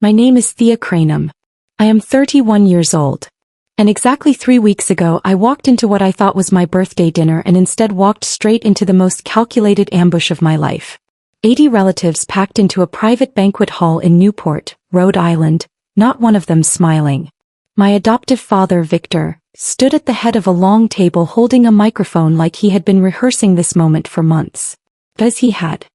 My name is Thea Cranum. I am 31 years old. And exactly 3 weeks ago I walked into what I thought was my birthday dinner and instead walked straight into the most calculated ambush of my life. 80 relatives packed into a private banquet hall in Newport, Rhode Island, not one of them smiling. My adoptive father, Victor, stood at the head of a long table holding a microphone like he had been rehearsing this moment for months. As he had.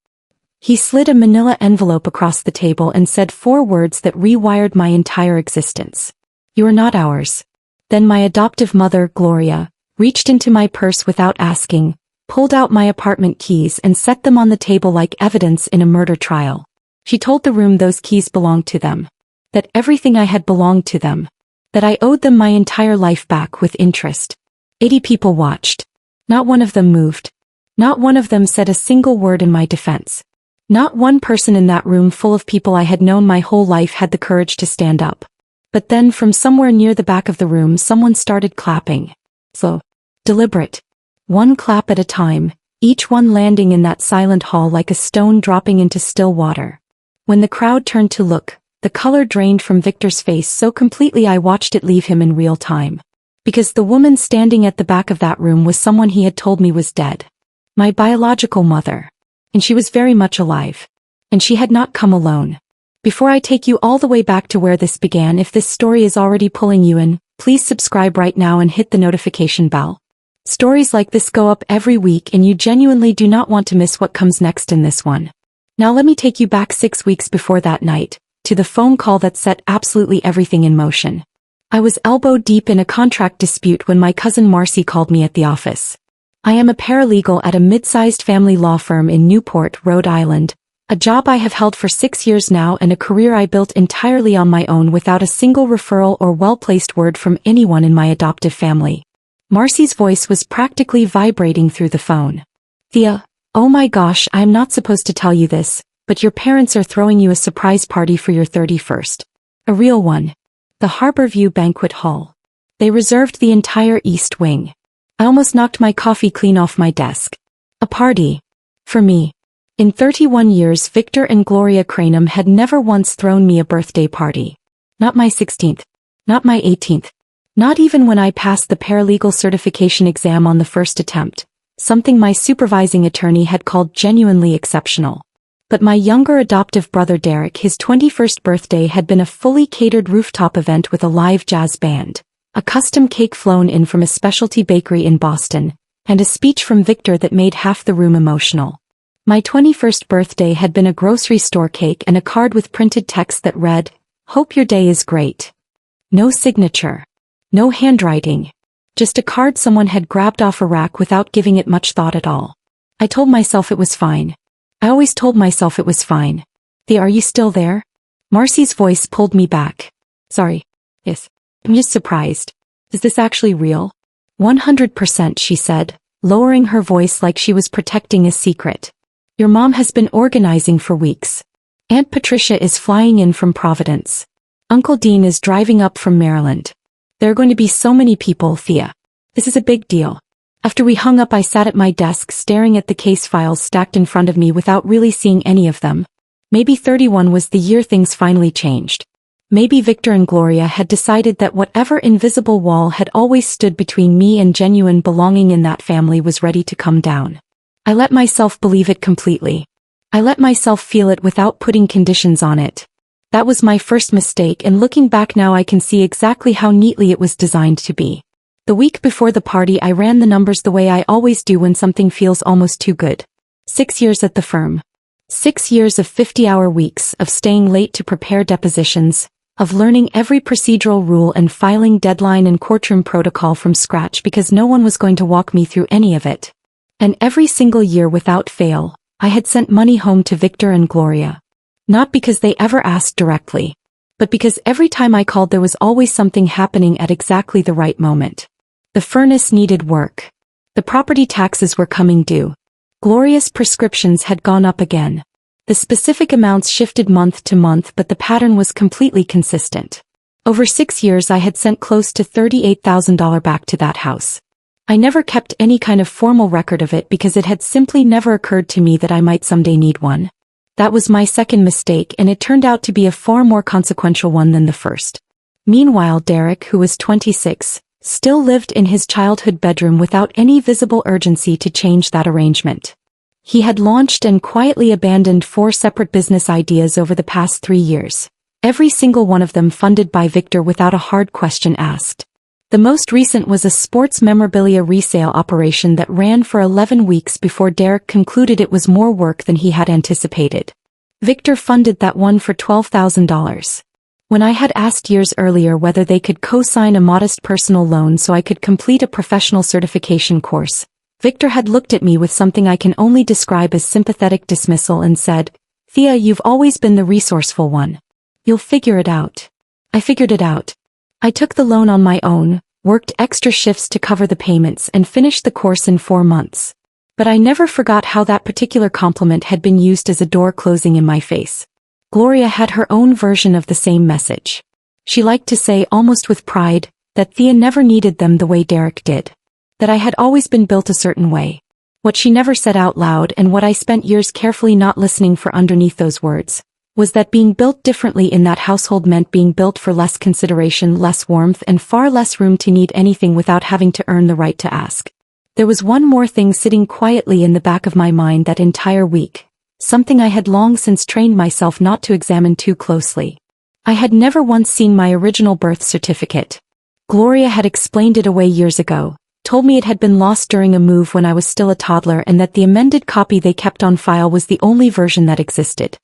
He slid a manila envelope across the table and said 4 words that rewired my entire existence. You are not ours. Then my adoptive mother, Gloria, reached into my purse without asking, pulled out my apartment keys and set them on the table like evidence in a murder trial. She told the room those keys belonged to them. That everything I had belonged to them. That I owed them my entire life back with interest. 80 people watched. Not one of them moved. Not one of them said a single word in my defense. Not one person in that room full of people I had known my whole life had the courage to stand up. But then from somewhere near the back of the room someone started clapping. Slow. Deliberate. One clap at a time, each one landing in that silent hall like a stone dropping into still water. When the crowd turned to look, the color drained from Victor's face so completely I watched it leave him in real time. Because the woman standing at the back of that room was someone he had told me was dead. My biological mother. And she was very much alive. And she had not come alone. Before I take you all the way back to where this began, if this story is already pulling you in, please subscribe right now and hit the notification bell. Stories like this go up every week and you genuinely do not want to miss what comes next in this one. Now let me take you back 6 weeks before that night, to the phone call that set absolutely everything in motion. I was elbow deep in a contract dispute when my cousin Marcy called me at the office. I am a paralegal at a mid-sized family law firm in Newport, Rhode Island, a job I have held for 6 years now and a career I built entirely on my own without a single referral or well-placed word from anyone in my adoptive family. Marcy's voice was practically vibrating through the phone. Thea, oh my gosh, I am not supposed to tell you this, but your parents are throwing you a surprise party for your 31st. A real one. The Harborview Banquet Hall. They reserved the entire East Wing. I almost knocked my coffee clean off my desk. A party. For me. In 31 years Victor and Gloria Cranum had never once thrown me a birthday party. Not my 16th. Not my 18th. Not even when I passed the paralegal certification exam on the first attempt, something my supervising attorney had called genuinely exceptional. But my younger adoptive brother Derek, his 21st birthday had been a fully catered rooftop event with a live jazz band, a custom cake flown in from a specialty bakery in Boston, and a speech from Victor that made half the room emotional. My 21st birthday had been a grocery store cake and a card with printed text that read, "Hope your day is great." No signature. No handwriting. Just a card someone had grabbed off a rack without giving it much thought at all. I told myself it was fine. I always told myself it was fine. Thea, are you still there? Marcy's voice pulled me back. Sorry. Yes. I'm just surprised. Is this actually real? 100%, she said, lowering her voice like she was protecting a secret. Your mom has been organizing for weeks. Aunt Patricia is flying in from Providence. Uncle Dean is driving up from Maryland. There are going to be so many people, Thea. This is a big deal. After we hung up I sat at my desk staring at the case files stacked in front of me without really seeing any of them. Maybe 31 was the year things finally changed. Maybe Victor and Gloria had decided that whatever invisible wall had always stood between me and genuine belonging in that family was ready to come down. I let myself believe it completely. I let myself feel it without putting conditions on it. That was my first mistake, and looking back now I can see exactly how neatly it was designed to be. The week before the party I ran the numbers the way I always do when something feels almost too good. 6 years at the firm. 6 years of 50-hour weeks, of staying late to prepare depositions, of learning every procedural rule and filing deadline and courtroom protocol from scratch because no one was going to walk me through any of it. And every single year without fail, I had sent money home to Victor and Gloria. Not because they ever asked directly, but because every time I called there was always something happening at exactly the right moment. The furnace needed work. The property taxes were coming due. Gloria's prescriptions had gone up again. The specific amounts shifted month to month, but the pattern was completely consistent. Over 6 years I had sent close to $38,000 back to that house. I never kept any kind of formal record of it because it had simply never occurred to me that I might someday need one. That was my second mistake, and it turned out to be a far more consequential one than the first. Meanwhile, Derek, who was 26, still lived in his childhood bedroom without any visible urgency to change that arrangement. He had launched and quietly abandoned 4 separate business ideas over the past 3 years, every single one of them funded by Victor without a hard question asked. The most recent was a sports memorabilia resale operation that ran for 11 weeks before Derek concluded it was more work than he had anticipated. Victor funded that one for $12,000. When I had asked years earlier whether they could co-sign a modest personal loan so I could complete a professional certification course, Victor had looked at me with something I can only describe as sympathetic dismissal and said, "Thea, you've always been the resourceful one. You'll figure it out." I figured it out. I took the loan on my own, worked extra shifts to cover the payments, and finished the course in 4 months. But I never forgot how that particular compliment had been used as a door closing in my face. Gloria had her own version of the same message. She liked to say, almost with pride, that Thea never needed them the way Derek did. That I had always been built a certain way. What she never said out loud, and what I spent years carefully not listening for underneath those words, was that being built differently in that household meant being built for less consideration, less warmth, and far less room to need anything without having to earn the right to ask. There was one more thing sitting quietly in the back of my mind that entire week, something I had long since trained myself not to examine too closely. I had never once seen my original birth certificate. Gloria had explained it away years ago, told me it had been lost during a move when I was still a toddler, and that the amended copy they kept on file was the only version that existed.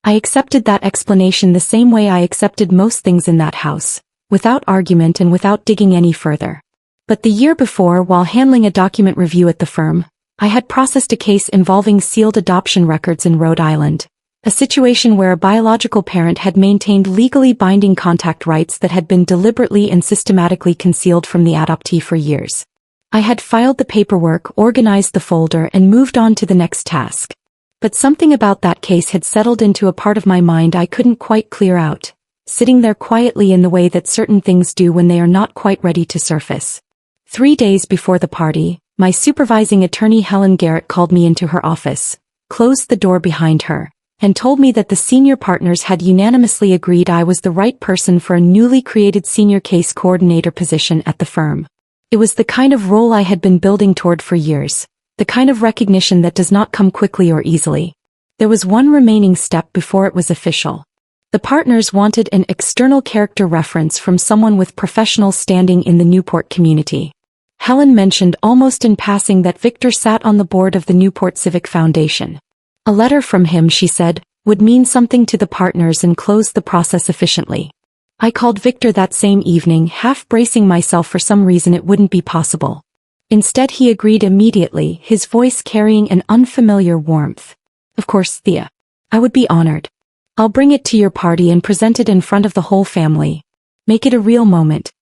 I accepted that explanation the same way I accepted most things in that house, without argument and without digging any further. But the year before, while handling a document review at the firm, I had processed a case involving sealed adoption records in Rhode Island, a situation where a biological parent had maintained legally binding contact rights that had been deliberately and systematically concealed from the adoptee for years. I had filed the paperwork, organized the folder, and moved on to the next task. But something about that case had settled into a part of my mind I couldn't quite clear out, sitting there quietly in the way that certain things do when they are not quite ready to surface. 3 days before the party, my supervising attorney Helen Garrett called me into her office, closed the door behind her, and told me that the senior partners had unanimously agreed I was the right person for a newly created senior case coordinator position at the firm. It was the kind of role I had been building toward for years, the kind of recognition that does not come quickly or easily. There was one remaining step before it was official. The partners wanted an external character reference from someone with professional standing in the Newport community. Helen mentioned almost in passing that Victor sat on the board of the Newport Civic Foundation. A letter from him, she said, would mean something to the partners and close the process efficiently. I called Victor that same evening, half bracing myself for some reason it wouldn't be possible. Instead, he agreed immediately, his voice carrying an unfamiliar warmth. "Of course, Thea. I would be honored. I'll bring it to your party and present it in front of the whole family. Make it a real moment."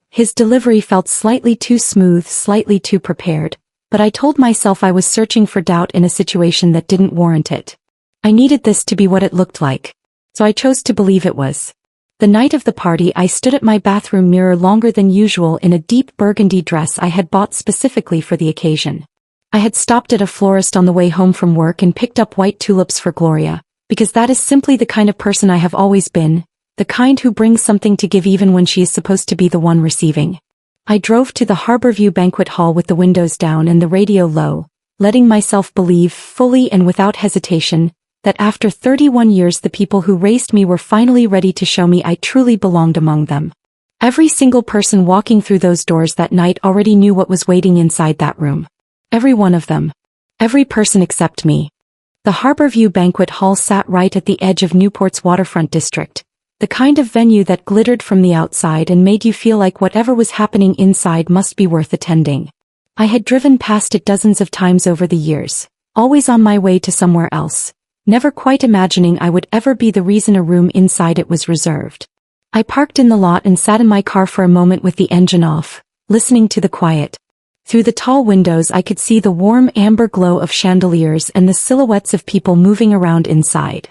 His delivery felt slightly too smooth, slightly too prepared, but I told myself I was searching for doubt in a situation that didn't warrant it. I needed this to be what it looked like, so I chose to believe it was. The night of the party, I stood at my bathroom mirror longer than usual in a deep burgundy dress I had bought specifically for the occasion. I had stopped at a florist on the way home from work and picked up white tulips for Gloria, because that is simply the kind of person I have always been, the kind who brings something to give even when she is supposed to be the one receiving. I drove to the Harborview banquet hall with the windows down and the radio low, letting myself believe, fully and without hesitation, that after 31 years the people who raised me were finally ready to show me I truly belonged among them. Every single person walking through those doors that night already knew what was waiting inside that room. Every one of them. Every person except me. The Harborview banquet hall sat right at the edge of Newport's waterfront district, the kind of venue that glittered from the outside and made you feel like whatever was happening inside must be worth attending. I had driven past it dozens of times over the years, always on my way to somewhere else, never quite imagining I would ever be the reason a room inside it was reserved. I parked in the lot and sat in my car for a moment with the engine off, listening to the quiet. Through the tall windows I could see the warm amber glow of chandeliers and the silhouettes of people moving around inside.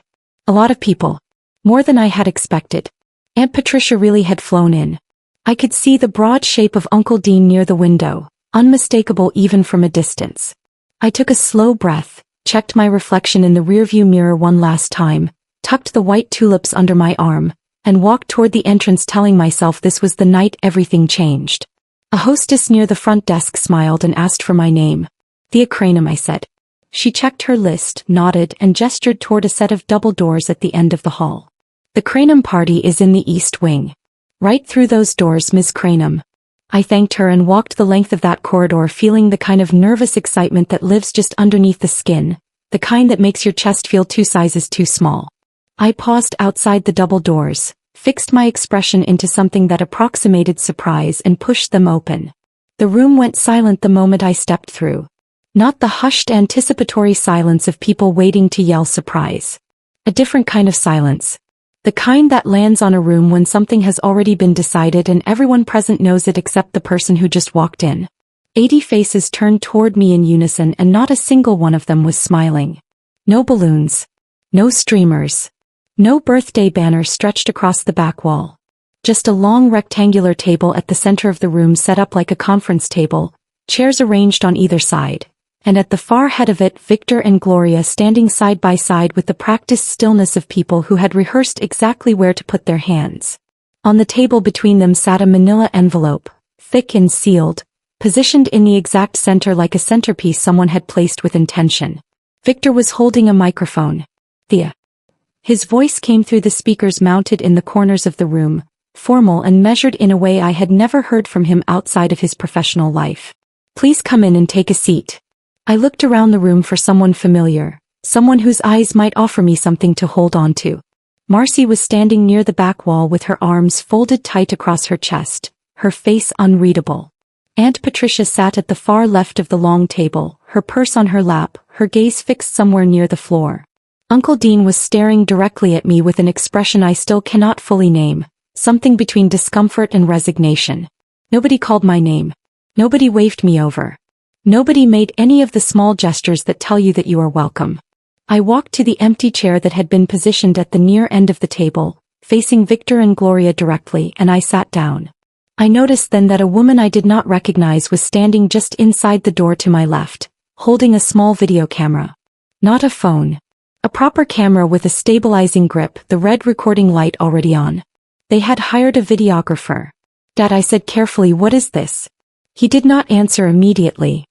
A lot of people. More than I had expected. Aunt Patricia really had flown in. I could see the broad shape of Uncle Dean near the window, unmistakable even from a distance. I took a slow breath, checked my reflection in the rearview mirror one last time, tucked the white tulips under my arm, and walked toward the entrance telling myself this was the night everything changed. A hostess near the front desk smiled and asked for my name. Thea Cranham, I said. She checked her list, nodded, and gestured toward a set of double doors at the end of the hall. The Cranham party is in the East Wing. Right through those doors, Ms. Cranham. I thanked her and walked the length of that corridor feeling the kind of nervous excitement that lives just underneath the skin, the kind that makes your chest feel 2 sizes too small. I paused outside the double doors, fixed my expression into something that approximated surprise and pushed them open. The room went silent the moment I stepped through. Not the hushed anticipatory silence of people waiting to yell surprise. A different kind of silence. The kind that lands on a room when something has already been decided and everyone present knows it except the person who just walked in. 80 faces turned toward me in unison and not a single one of them was smiling. No balloons. No streamers. No birthday banner stretched across the back wall. Just a long rectangular table at the center of the room set up like a conference table, chairs arranged on either side. And at the far head of it Victor and Gloria standing side by side with the practiced stillness of people who had rehearsed exactly where to put their hands. On the table between them sat a manila envelope, thick and sealed, positioned in the exact center like a centerpiece someone had placed with intention. Victor was holding a microphone. Thea. His voice came through the speakers mounted in the corners of the room, formal and measured in a way I had never heard from him outside of his professional life. Please come in and take a seat. I looked around the room for someone familiar, someone whose eyes might offer me something to hold on to. Marcy was standing near the back wall with her arms folded tight across her chest, her face unreadable. Aunt Patricia sat at the far left of the long table, her purse on her lap, her gaze fixed somewhere near the floor. Uncle Dean was staring directly at me with an expression I still cannot fully name, something between discomfort and resignation. Nobody called my name. Nobody waved me over. Nobody made any of the small gestures that tell you that you are welcome. I walked to the empty chair that had been positioned at the near end of the table, facing Victor and Gloria directly, and I sat down. I noticed then that a woman I did not recognize was standing just inside the door to my left, holding a small video camera. Not a phone. A proper camera with a stabilizing grip, the red recording light already on. They had hired a videographer. Dad, I said carefully, what is this? He did not answer immediately.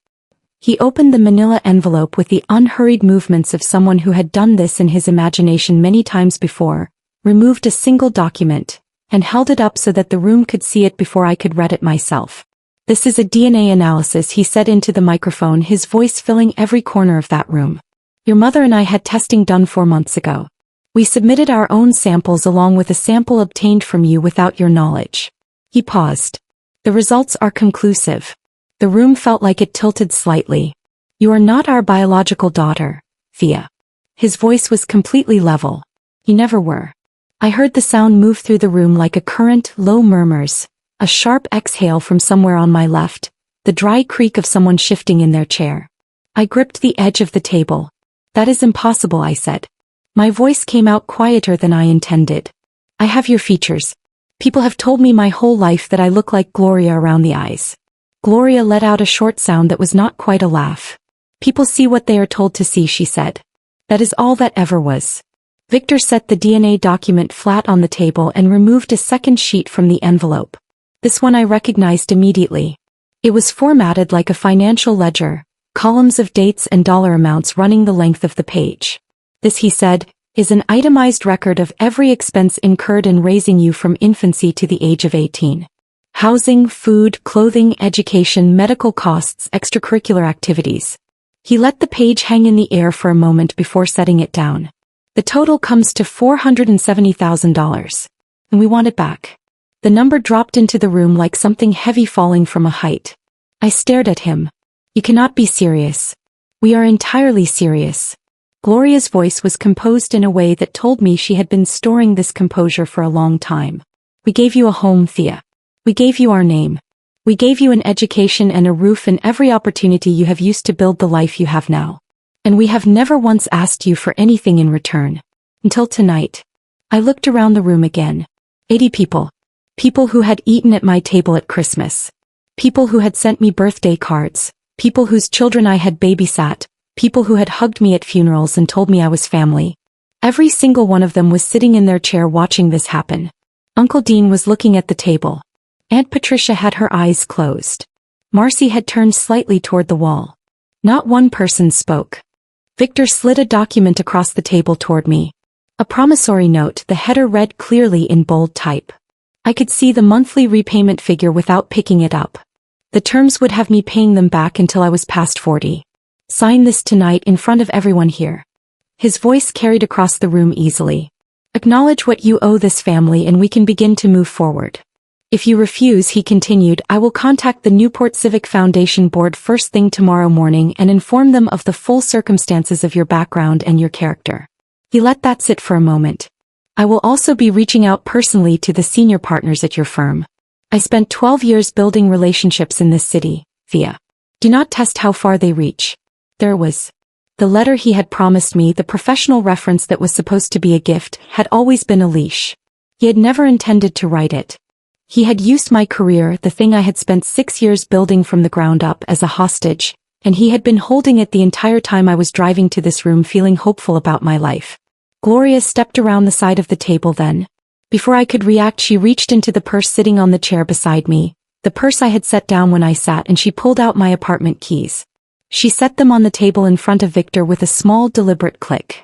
He opened the manila envelope with the unhurried movements of someone who had done this in his imagination many times before, removed a single document, and held it up so that the room could see it before I could read it myself. This is a DNA analysis, he said into the microphone, his voice filling every corner of that room. Your mother and I had testing done 4 months ago. We submitted our own samples along with a sample obtained from you without your knowledge. He paused. The results are conclusive. The room felt like it tilted slightly. You are not our biological daughter, Thea. His voice was completely level. You never were. I heard the sound move through the room like a current, low murmurs, a sharp exhale from somewhere on my left, the dry creak of someone shifting in their chair. I gripped the edge of the table. That is impossible, I said. My voice came out quieter than I intended. I have your features. People have told me my whole life that I look like Gloria around the eyes. Gloria let out a short sound that was not quite a laugh. People see what they are told to see, she said. That is all that ever was. Victor set the DNA document flat on the table and removed a second sheet from the envelope. This one I recognized immediately. It was formatted like a financial ledger, columns of dates and dollar amounts running the length of the page. This, he said, is an itemized record of every expense incurred in raising you from infancy to the age of 18. Housing, food, clothing, education, medical costs, extracurricular activities. He let the page hang in the air for a moment before setting it down. The total comes to $470,000. And we want it back. The number dropped into the room like something heavy falling from a height. I stared at him. You cannot be serious. We are entirely serious. Gloria's voice was composed in a way that told me she had been storing this composure for a long time. We gave you a home, Thea. We gave you our name. We gave you an education and a roof and every opportunity you have used to build the life you have now. And we have never once asked you for anything in return. Until tonight. I looked around the room again. 80 people. People who had eaten at my table at Christmas. People who had sent me birthday cards. People whose children I had babysat, People who had hugged me at funerals and told me I was family. Every single one of them was sitting in their chair watching this happen. Uncle Dean was looking at the table. Aunt Patricia had her eyes closed. Marcy had turned slightly toward the wall. Not one person spoke. Victor slid a document across the table toward me. A promissory note, the header read clearly in bold type. I could see the monthly repayment figure without picking it up. The terms would have me paying them back until I was past 40. Sign this tonight in front of everyone here. His voice carried across the room easily. Acknowledge what you owe this family and we can begin to move forward. If you refuse, he continued, I will contact the Newport Civic Foundation board first thing tomorrow morning and inform them of the full circumstances of your background and your character. He let that sit for a moment. I will also be reaching out personally to the senior partners at your firm. I spent 12 years building relationships in this city, Thea. Do not test how far they reach. There was. The letter he had promised me, the professional reference that was supposed to be a gift, had always been a leash. He had never intended to write it. He had used my career, the thing I had spent 6 years building from the ground up, as a hostage, and he had been holding it the entire time I was driving to this room feeling hopeful about my life. Gloria stepped around the side of the table then. Before I could react, she reached into the purse sitting on the chair beside me, the purse I had set down when I sat, and she pulled out my apartment keys. She set them on the table in front of Victor with a small deliberate click.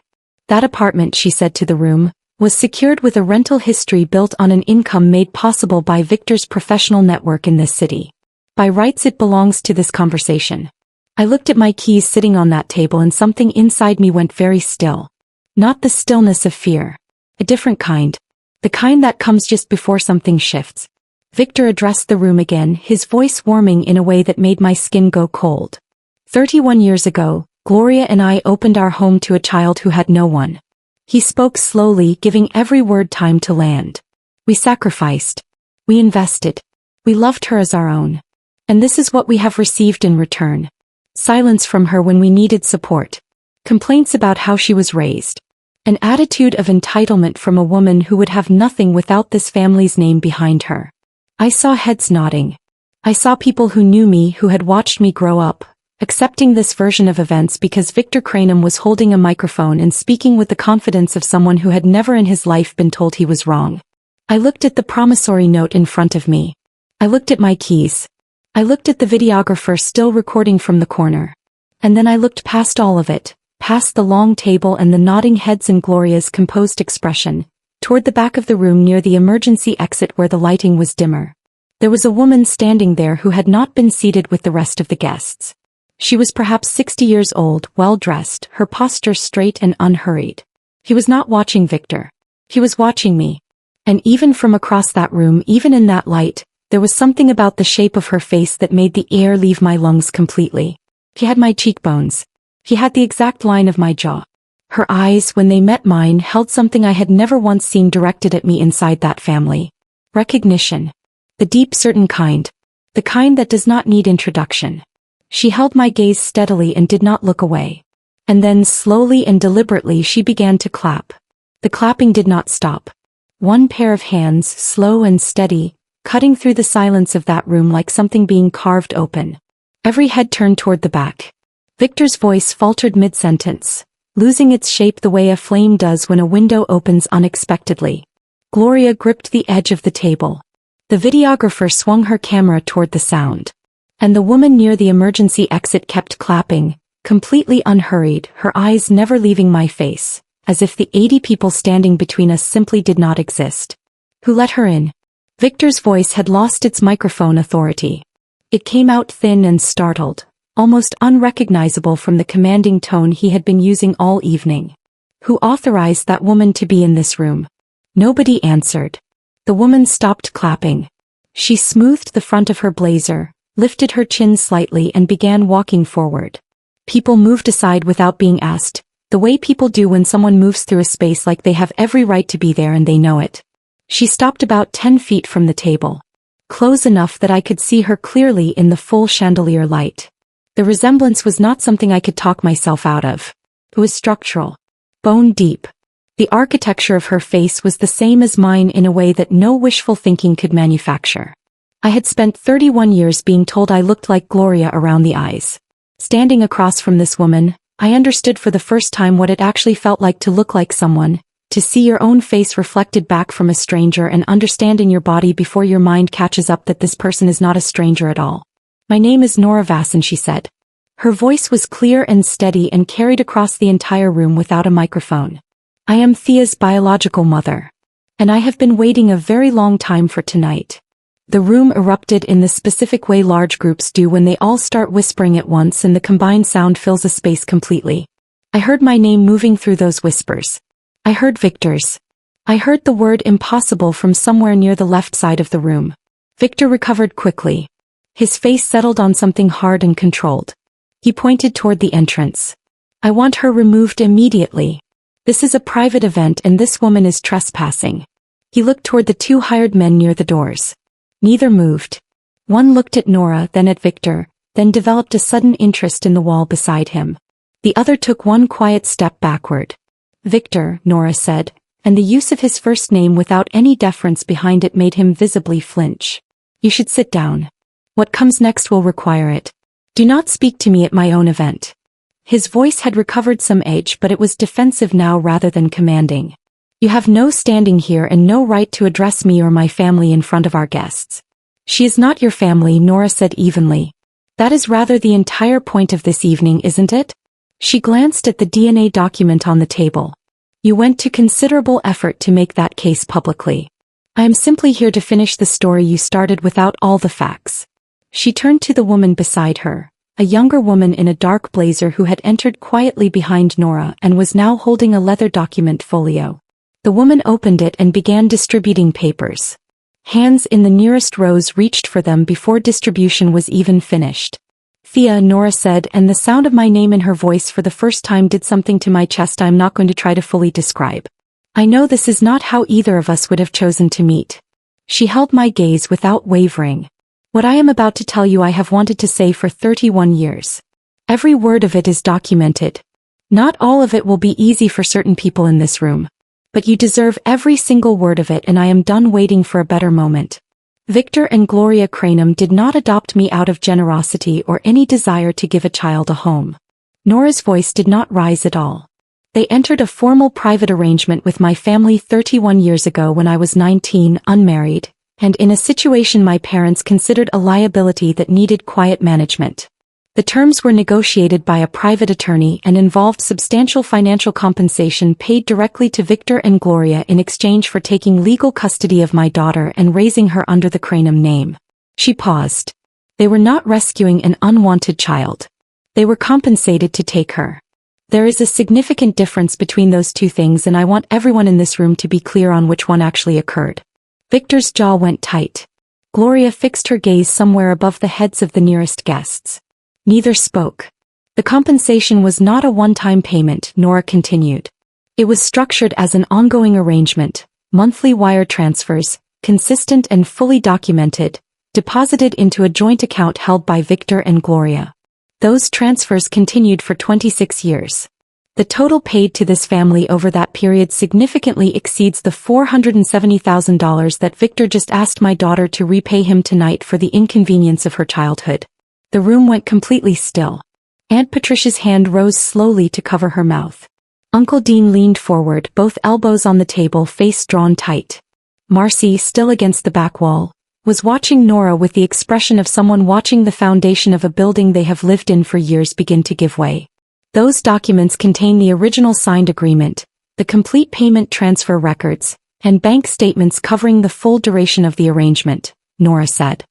That apartment, she said to the room, was secured with a rental history built on an income made possible by Victor's professional network in this city. By rights it belongs to this conversation. I looked at my keys sitting on that table and something inside me went very still. Not the stillness of fear. A different kind. The kind that comes just before something shifts. Victor addressed the room again, his voice warming in a way that made my skin go cold. 31 years ago, Gloria and I opened our home to a child who had no one. He spoke slowly, giving every word time to land. We sacrificed. We invested. We loved her as our own. And this is what we have received in return. Silence from her when we needed support. Complaints about how she was raised. An attitude of entitlement from a woman who would have nothing without this family's name behind her. I saw heads nodding. I saw people who knew me, who had watched me grow up, accepting this version of events because Victor Cranham was holding a microphone and speaking with the confidence of someone who had never in his life been told he was wrong. I looked at the promissory note in front of me. I looked at my keys. I looked at the videographer still recording from the corner. And then I looked past all of it, past the long table and the nodding heads and Gloria's composed expression, toward the back of the room near the emergency exit where the lighting was dimmer. There was a woman standing there who had not been seated with the rest of the guests. She was perhaps 60 years old, well-dressed, her posture straight and unhurried. He was not watching Victor. He was watching me. And even from across that room, even in that light, there was something about the shape of her face that made the air leave my lungs completely. He had my cheekbones. He had the exact line of my jaw. Her eyes, when they met mine, held something I had never once seen directed at me inside that family. Recognition. The deep, certain kind. The kind that does not need introduction. She held my gaze steadily and did not look away. And then slowly and deliberately she began to clap. The clapping did not stop. One pair of hands, slow and steady, cutting through the silence of that room like something being carved open. Every head turned toward the back. Victor's voice faltered mid-sentence, losing its shape the way a flame does when a window opens unexpectedly. Gloria gripped the edge of the table. The videographer swung her camera toward the sound. And the woman near the emergency exit kept clapping, completely unhurried, her eyes never leaving my face, as if the 80 people standing between us simply did not exist. Who let her in? Victor's voice had lost its microphone authority. It came out thin and startled, almost unrecognizable from the commanding tone he had been using all evening. Who authorized that woman to be in this room? Nobody answered. The woman stopped clapping. She smoothed the front of her blazer, lifted her chin slightly and began walking forward. People moved aside without being asked, the way people do when someone moves through a space like they have every right to be there and they know it. She stopped about 10 feet from the table. Close enough that I could see her clearly in the full chandelier light. The resemblance was not something I could talk myself out of. It was structural. Bone deep. The architecture of her face was the same as mine in a way that no wishful thinking could manufacture. I had spent 31 years being told I looked like Gloria around the eyes. Standing across from this woman, I understood for the first time what it actually felt like to look like someone, to see your own face reflected back from a stranger and understand in your body before your mind catches up that this person is not a stranger at all. My name is Nora Vasson, she said. Her voice was clear and steady and carried across the entire room without a microphone. I am Thea's biological mother. And I have been waiting a very long time for tonight. The room erupted in the specific way large groups do when they all start whispering at once and the combined sound fills a space completely. I heard my name moving through those whispers. I heard Victor's. I heard the word impossible from somewhere near the left side of the room. Victor recovered quickly. His face settled on something hard and controlled. He pointed toward the entrance. I want her removed immediately. This is a private event and this woman is trespassing. He looked toward the two hired men near the doors. Neither moved. One looked at Nora, then at Victor, then developed a sudden interest in the wall beside him. The other took one quiet step backward. Victor, Nora said, and the use of his first name without any deference behind it made him visibly flinch. You should sit down. What comes next will require it. Do not speak to me at my own event. His voice had recovered some edge, but it was defensive now rather than commanding. You have no standing here and no right to address me or my family in front of our guests. She is not your family, Nora said evenly. That is rather the entire point of this evening, isn't it? She glanced at the DNA document on the table. You went to considerable effort to make that case publicly. I am simply here to finish the story you started without all the facts. She turned to the woman beside her, a younger woman in a dark blazer who had entered quietly behind Nora and was now holding a leather document folio. The woman opened it and began distributing papers. Hands in the nearest rows reached for them before distribution was even finished. Thea, Nora said, and the sound of my name in her voice for the first time did something to my chest I'm not going to try to fully describe. I know this is not how either of us would have chosen to meet. She held my gaze without wavering. What I am about to tell you I have wanted to say for 31 years. Every word of it is documented. Not all of it will be easy for certain people in this room. But you deserve every single word of it and I am done waiting for a better moment. Victor and Gloria Cranham did not adopt me out of generosity or any desire to give a child a home. Nora's voice did not rise at all. They entered a formal private arrangement with my family 31 years ago when I was 19, unmarried, and in a situation my parents considered a liability that needed quiet management. The terms were negotiated by a private attorney and involved substantial financial compensation paid directly to Victor and Gloria in exchange for taking legal custody of my daughter and raising her under the Cranham name. She paused. They were not rescuing an unwanted child. They were compensated to take her. There is a significant difference between those two things and I want everyone in this room to be clear on which one actually occurred. Victor's jaw went tight. Gloria fixed her gaze somewhere above the heads of the nearest guests. Neither spoke. The compensation was not a one-time payment, Nora continued. It was structured as an ongoing arrangement, monthly wire transfers, consistent and fully documented, deposited into a joint account held by Victor and Gloria. Those transfers continued for 26 years. The total paid to this family over that period significantly exceeds the $470,000 that Victor just asked my daughter to repay him tonight for the inconvenience of her childhood. The room went completely still. Aunt Patricia's hand rose slowly to cover her mouth. Uncle Dean leaned forward, both elbows on the table, face drawn tight. Marcy, still against the back wall, was watching Nora with the expression of someone watching the foundation of a building they have lived in for years begin to give way. Those documents contain the original signed agreement, the complete payment transfer records, and bank statements covering the full duration of the arrangement, Nora said.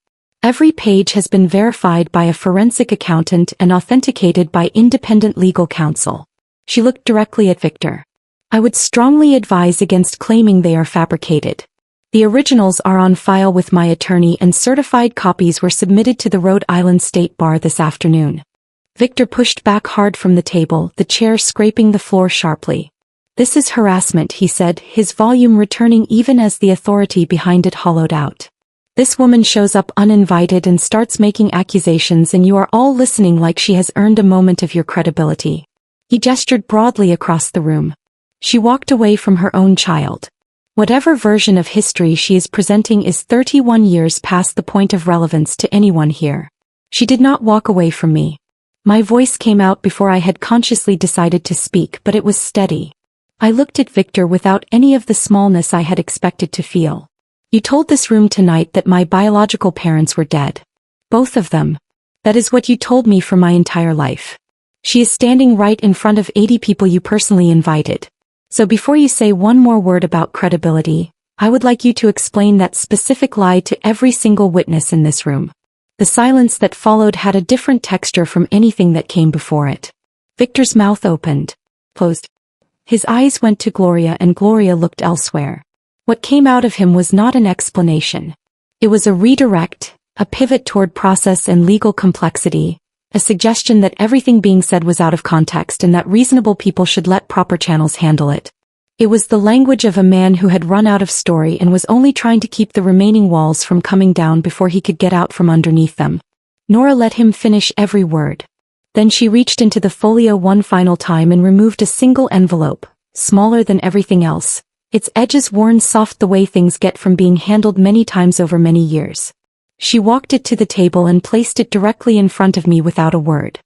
Every page has been verified by a forensic accountant and authenticated by independent legal counsel. She looked directly at Victor. I would strongly advise against claiming they are fabricated. The originals are on file with my attorney and certified copies were submitted to the Rhode Island State Bar this afternoon. Victor pushed back hard from the table, the chair scraping the floor sharply. This is harassment, he said, his volume returning even as the authority behind it hollowed out. This woman shows up uninvited and starts making accusations and you are all listening like she has earned a moment of your credibility. He gestured broadly across the room. She walked away from her own child. Whatever version of history she is presenting is 31 years past the point of relevance to anyone here. She did not walk away from me. My voice came out before I had consciously decided to speak, but it was steady. I looked at Victor without any of the smallness I had expected to feel. You told this room tonight that my biological parents were dead. Both of them. That is what you told me for my entire life. She is standing right in front of 80 people you personally invited. So before you say one more word about credibility, I would like you to explain that specific lie to every single witness in this room. The silence that followed had a different texture from anything that came before it. Victor's mouth opened, closed. His eyes went to Gloria and Gloria looked elsewhere. What came out of him was not an explanation. It was a redirect, a pivot toward process and legal complexity, a suggestion that everything being said was out of context and that reasonable people should let proper channels handle it. It was the language of a man who had run out of story and was only trying to keep the remaining walls from coming down before he could get out from underneath them. Nora let him finish every word. Then she reached into the folio one final time and removed a single envelope, smaller than everything else, its edges worn soft the way things get from being handled many times over many years. She walked it to the table and placed it directly in front of me without a word.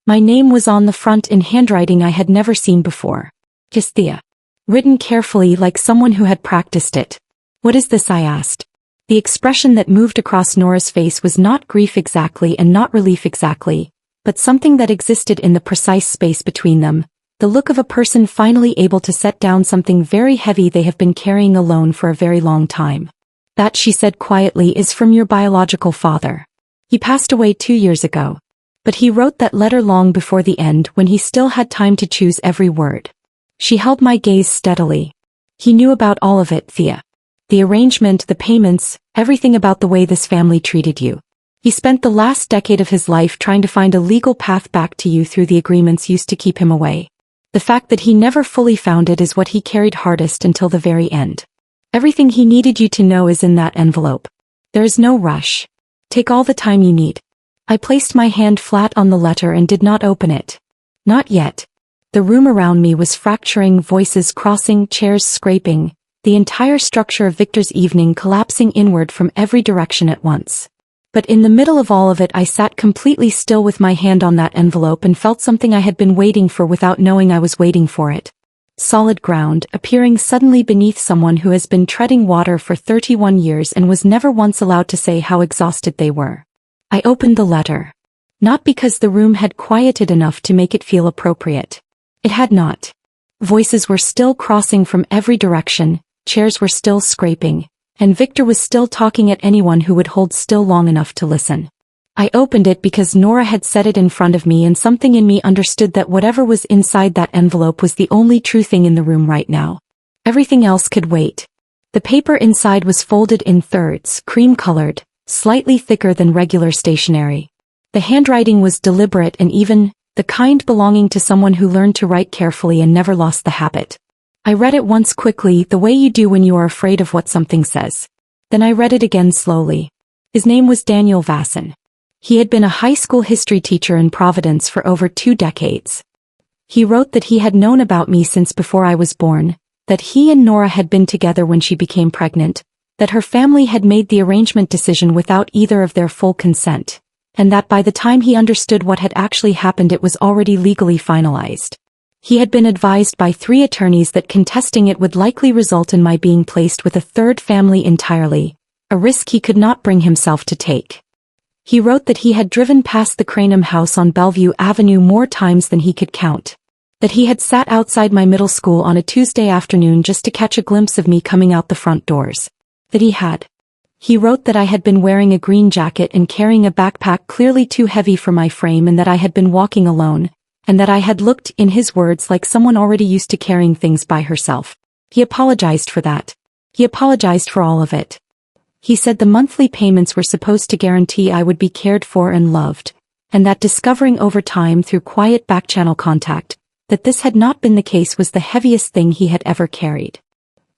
My name was on the front in handwriting I had never seen before. Thea. Written carefully like someone who had practiced it. What is this? I asked. The expression that moved across Nora's face was not grief exactly and not relief exactly, but something that existed in the precise space between them, the look of a person finally able to set down something very heavy they have been carrying alone for a very long time. That, she said quietly, is from your biological father. He passed away 2 years ago. But he wrote that letter long before the end when he still had time to choose every word. She held my gaze steadily. He knew about all of it, Thea. The arrangement, the payments, everything about the way this family treated you. He spent the last decade of his life trying to find a legal path back to you through the agreements used to keep him away. The fact that he never fully found it is what he carried hardest until the very end. Everything he needed you to know is in that envelope. There is no rush. Take all the time you need. I placed my hand flat on the letter and did not open it. Not yet. The room around me was fracturing, voices crossing, chairs scraping, the entire structure of Victor's evening collapsing inward from every direction at once. But in the middle of all of it I sat completely still with my hand on that envelope and felt something I had been waiting for without knowing I was waiting for it. Solid ground, appearing suddenly beneath someone who has been treading water for 31 years and was never once allowed to say how exhausted they were. I opened the letter. Not because the room had quieted enough to make it feel appropriate. It had not. Voices were still crossing from every direction, chairs were still scraping, and Victor was still talking at anyone who would hold still long enough to listen. I opened it because Nora had set it in front of me and something in me understood that whatever was inside that envelope was the only true thing in the room right now. Everything else could wait. The paper inside was folded in thirds, cream-colored, slightly thicker than regular stationery. The handwriting was deliberate and even, the kind belonging to someone who learned to write carefully and never lost the habit. I read it once quickly, the way you do when you are afraid of what something says. Then I read it again slowly. His name was Daniel Vasson. He had been a high school history teacher in Providence for over 2 decades. He wrote that he had known about me since before I was born, that he and Nora had been together when she became pregnant, that her family had made the arrangement decision without either of their full consent, and that by the time he understood what had actually happened it was already legally finalized. He had been advised by 3 attorneys that contesting it would likely result in my being placed with a third family entirely, a risk he could not bring himself to take. He wrote that he had driven past the Cranham house on Bellevue Avenue more times than he could count. That he had sat outside my middle school on a Tuesday afternoon just to catch a glimpse of me coming out the front doors. That he wrote that I had been wearing a green jacket and carrying a backpack clearly too heavy for my frame and that I had been walking alone, and that I had looked, in his words, like someone already used to carrying things by herself. He apologized for that. He apologized for all of it. He said the monthly payments were supposed to guarantee I would be cared for and loved, and that discovering over time through quiet back-channel contact, that this had not been the case was the heaviest thing he had ever carried.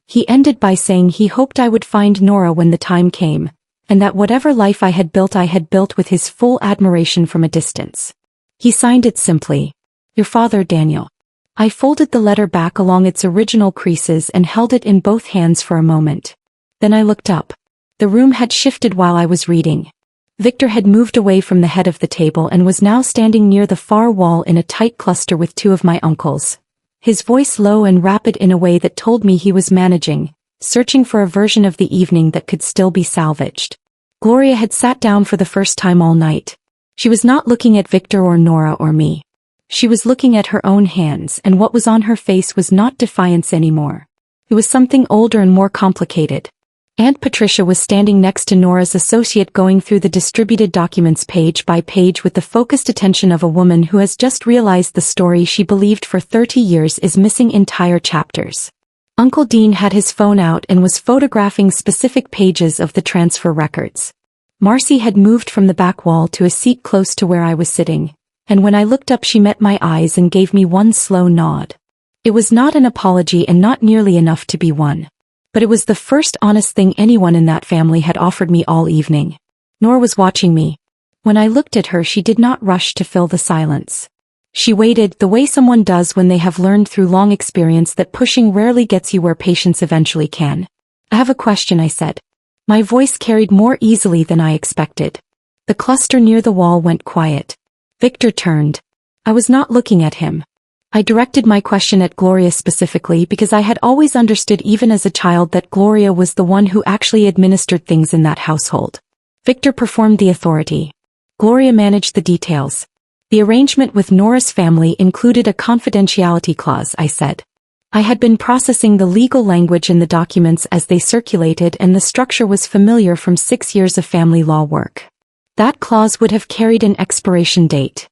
He ended by saying he hoped I would find Nora when the time came, and that whatever life I had built with his full admiration from a distance. He signed it simply, Your father, Daniel. I folded the letter back along its original creases and held it in both hands for a moment. Then I looked up. The room had shifted while I was reading. Victor had moved away from the head of the table and was now standing near the far wall in a tight cluster with two of my uncles. His voice low and rapid in a way that told me he was managing, searching for a version of the evening that could still be salvaged. Gloria had sat down for the first time all night. She was not looking at Victor or Nora or me. She was looking at her own hands, and what was on her face was not defiance anymore. It was something older and more complicated. Aunt Patricia was standing next to Nora's associate, going through the distributed documents page by page with the focused attention of a woman who has just realized the story she believed for 30 years is missing entire chapters. Uncle Dean had his phone out and was photographing specific pages of the transfer records. Marcy had moved from the back wall to a seat close to where I was sitting, and when I looked up she met my eyes and gave me one slow nod. It was not an apology and not nearly enough to be one. But it was the first honest thing anyone in that family had offered me all evening. Nora was watching me. When I looked at her, she did not rush to fill the silence. She waited, the way someone does when they have learned through long experience that pushing rarely gets you where patience eventually can. I have a question, I said. My voice carried more easily than I expected. The cluster near the wall went quiet. Victor turned. I was not looking at him. I directed my question at Gloria specifically because I had always understood even as a child that Gloria was the one who actually administered things in that household. Victor performed the authority. Gloria managed the details. The arrangement with Nora's family included a confidentiality clause, I said. I had been processing the legal language in the documents as they circulated, and the structure was familiar from 6 years of family law work. That clause would have carried an expiration date.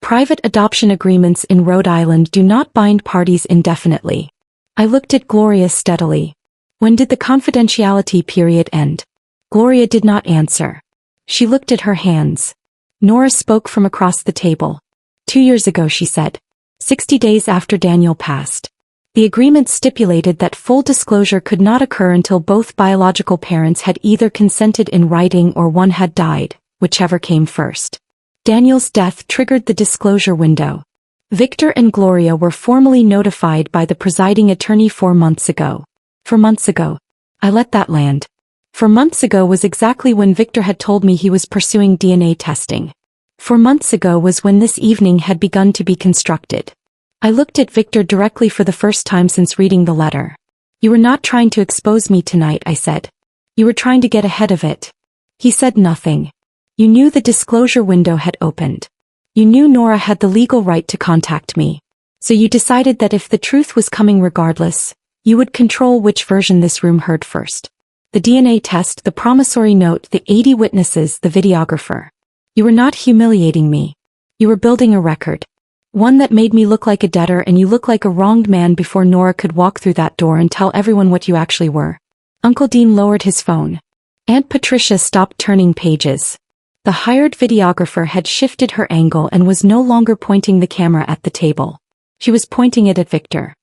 Private adoption agreements in Rhode Island do not bind parties indefinitely. I looked at Gloria steadily. When did the confidentiality period end? Gloria did not answer. She looked at her hands. Nora spoke from across the table. 2 years ago, she said. 60 days after Daniel passed. The agreement stipulated that full disclosure could not occur until both biological parents had either consented in writing or one had died, whichever came first. Daniel's death triggered the disclosure window. Victor and Gloria were formally notified by the presiding attorney 4 months ago. 4 months ago. I let that land. 4 months ago was exactly when Victor had told me he was pursuing DNA testing. 4 months ago was when this evening had begun to be constructed. I looked at Victor directly for the first time since reading the letter. You were not trying to expose me tonight, I said. You were trying to get ahead of it. He said nothing. You knew the disclosure window had opened. You knew Nora had the legal right to contact me. So you decided that if the truth was coming regardless, you would control which version this room heard first. The DNA test, the promissory note, the 80 witnesses, the videographer. You were not humiliating me. You were building a record. One that made me look like a debtor and you look like a wronged man before Nora could walk through that door and tell everyone what you actually were. Uncle Dean lowered his phone. Aunt Patricia stopped turning pages. The hired videographer had shifted her angle and was no longer pointing the camera at the table. She was pointing it at Victor.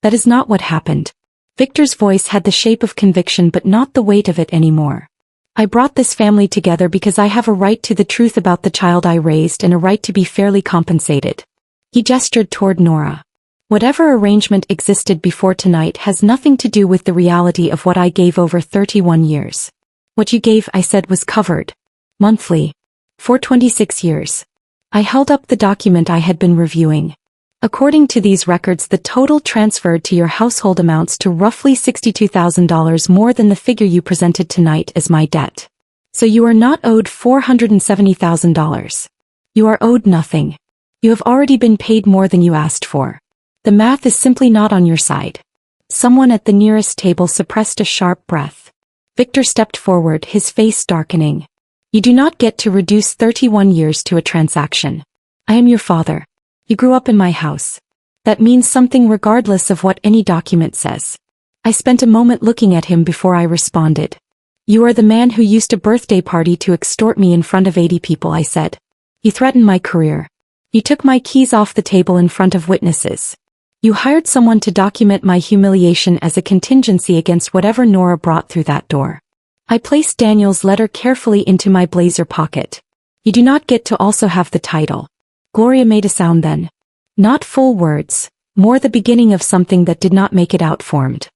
That is not what happened. Victor's voice had the shape of conviction but not the weight of it anymore. I brought this family together because I have a right to the truth about the child I raised and a right to be fairly compensated. He gestured toward Nora. Whatever arrangement existed before tonight has nothing to do with the reality of what I gave over 31 years. What you gave, I said, was covered. Monthly. For 26 years. I held up the document I had been reviewing. According to these records, the total transferred to your household amounts to roughly $62,000 more than the figure you presented tonight as my debt. So you are not owed $470,000. You are owed nothing. You have already been paid more than you asked for. The math is simply not on your side. Someone at the nearest table suppressed a sharp breath. Victor stepped forward, his face darkening. You do not get to reduce 31 years to a transaction. I am your father. You grew up in my house. That means something regardless of what any document says. I spent a moment looking at him before I responded. You are the man who used a birthday party to extort me in front of 80 people, I said. You threatened my career. You took my keys off the table in front of witnesses. You hired someone to document my humiliation as a contingency against whatever Nora brought through that door. I placed Daniel's letter carefully into my blazer pocket. You do not get to also have the title. Gloria made a sound then. Not full words, more the beginning of something that did not make it out formed.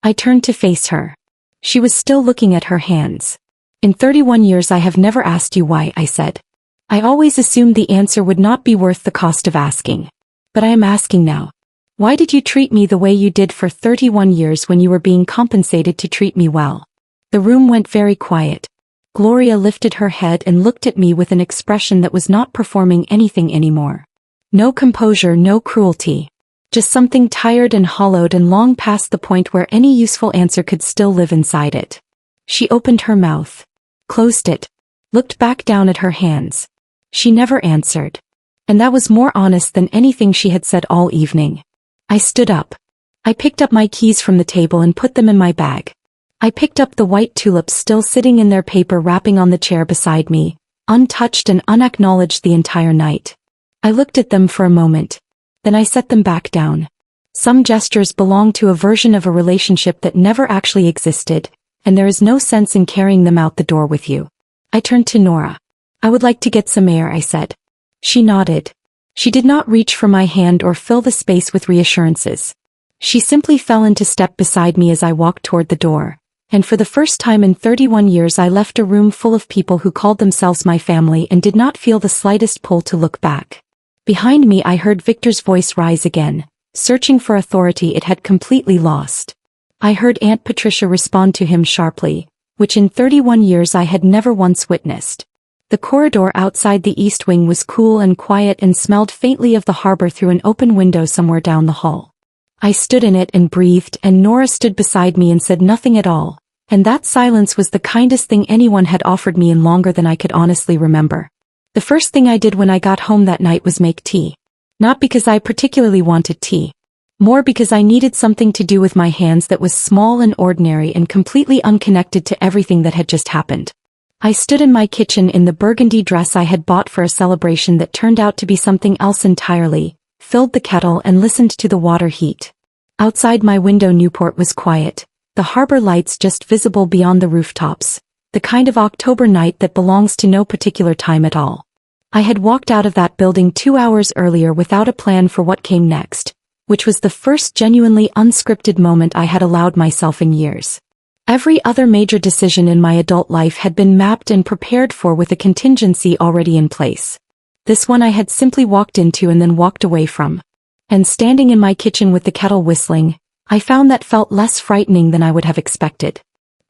I turned to face her. She was still looking at her hands. In 31 years I have never asked you why, I said. I always assumed the answer would not be worth the cost of asking. But I am asking now. Why did you treat me the way you did for 31 years when you were being compensated to treat me well? The room went very quiet. Gloria lifted her head and looked at me with an expression that was not performing anything anymore. No composure, no cruelty. Just something tired and hollowed and long past the point where any useful answer could still live inside it. She opened her mouth, closed it, looked back down at her hands. She never answered. And that was more honest than anything she had said all evening. I stood up. I picked up my keys from the table and put them in my bag. I picked up the white tulips still sitting in their paper wrapping on the chair beside me, untouched and unacknowledged the entire night. I looked at them for a moment. Then I set them back down. Some gestures belong to a version of a relationship that never actually existed, and there is no sense in carrying them out the door with you. I turned to Nora. I would like to get some air, I said. She nodded. She did not reach for my hand or fill the space with reassurances. She simply fell into step beside me as I walked toward the door, and for the first time in 31 years I left a room full of people who called themselves my family and did not feel the slightest pull to look back. Behind me I heard Victor's voice rise again, searching for authority it had completely lost. I heard Aunt Patricia respond to him sharply, which in 31 years I had never once witnessed. The corridor outside the east wing was cool and quiet and smelled faintly of the harbor through an open window somewhere down the hall. I stood in it and breathed, and Nora stood beside me and said nothing at all, and that silence was the kindest thing anyone had offered me in longer than I could honestly remember. The first thing I did when I got home that night was make tea. Not because I particularly wanted tea. More because I needed something to do with my hands that was small and ordinary and completely unconnected to everything that had just happened. I stood in my kitchen in the burgundy dress I had bought for a celebration that turned out to be something else entirely, filled the kettle and listened to the water heat. Outside my window Newport was quiet, the harbor lights just visible beyond the rooftops. The kind of October night that belongs to no particular time at all. I had walked out of that building 2 hours earlier without a plan for what came next, which was the first genuinely unscripted moment I had allowed myself in years. Every other major decision in my adult life had been mapped and prepared for with a contingency already in place. This one I had simply walked into and then walked away from. And standing in my kitchen with the kettle whistling, I found that felt less frightening than I would have expected.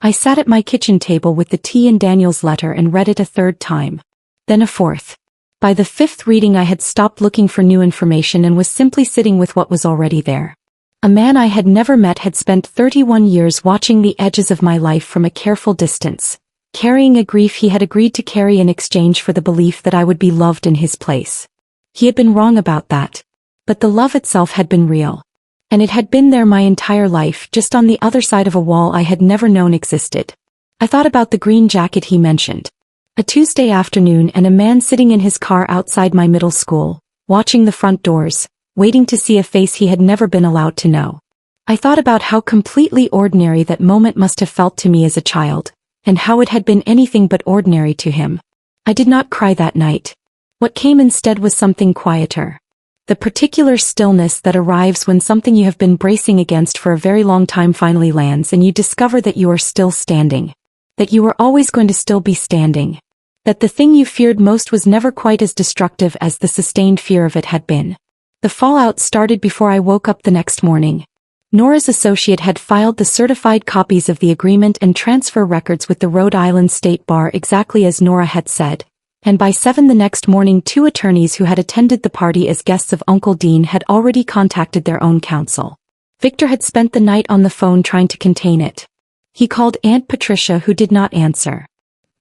I sat at my kitchen table with the tea and Daniel's letter and read it a third time. Then a fourth. By the fifth reading I had stopped looking for new information and was simply sitting with what was already there. A man I had never met had spent 31 years watching the edges of my life from a careful distance, carrying a grief he had agreed to carry in exchange for the belief that I would be loved in his place. He had been wrong about that. But the love itself had been real. And it had been there my entire life, just on the other side of a wall I had never known existed. I thought about the green jacket he mentioned. A Tuesday afternoon and a man sitting in his car outside my middle school, watching the front doors, waiting to see a face he had never been allowed to know. I thought about how completely ordinary that moment must have felt to me as a child, and how it had been anything but ordinary to him. I did not cry that night. What came instead was something quieter. The particular stillness that arrives when something you have been bracing against for a very long time finally lands and you discover that you are still standing. That you are always going to still be standing. That the thing you feared most was never quite as destructive as the sustained fear of it had been. The fallout started before I woke up the next morning. Nora's associate had filed the certified copies of the agreement and transfer records with the Rhode Island State Bar exactly as Nora had said. And by 7 the next morning 2 attorneys who had attended the party as guests of Uncle Dean had already contacted their own counsel. Victor had spent the night on the phone trying to contain it. He called Aunt Patricia, who did not answer.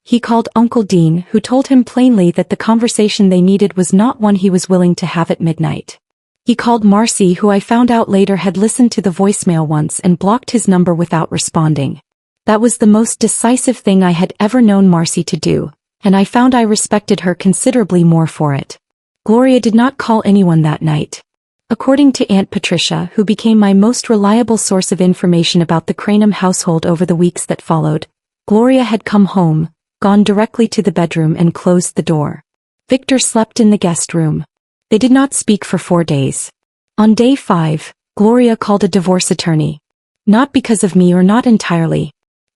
He called Uncle Dean, who told him plainly that the conversation they needed was not one he was willing to have at midnight. He called Marcy, who I found out later had listened to the voicemail once and blocked his number without responding. That was the most decisive thing I had ever known Marcy to do. And I found I respected her considerably more for it. Gloria did not call anyone that night. According to Aunt Patricia, who became my most reliable source of information about the Cranham household over the weeks that followed, Gloria had come home, gone directly to the bedroom and closed the door. Victor slept in the guest room. They did not speak for 4 days. On day 5, Gloria called a divorce attorney. Not because of me or not entirely.